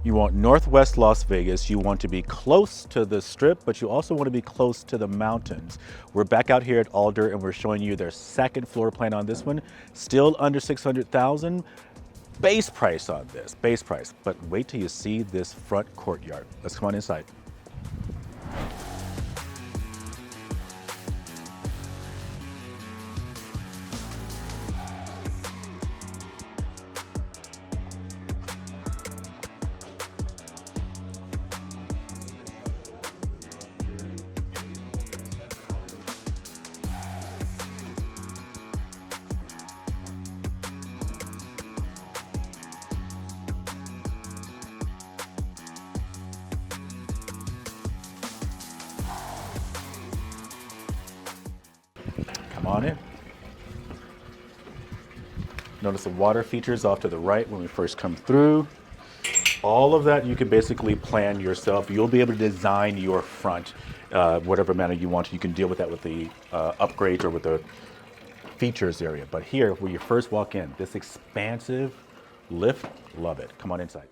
You want Northwest Las Vegas. You want to be close to the strip, but you also want to be close to the mountains. We're back out here at Alder and we're showing you their second floor plan on this one. Still under 600,000. Base price on this, base price. But wait till you see this front courtyard. Let's come on inside. Come on in. Notice the water features off to the right when we first come through. All of that you can basically plan yourself. You'll be able to design your front whatever manner you want. You can deal with that with the upgrades or with the features area. But here, when you first walk in, this expansive lift, love it. Come on inside.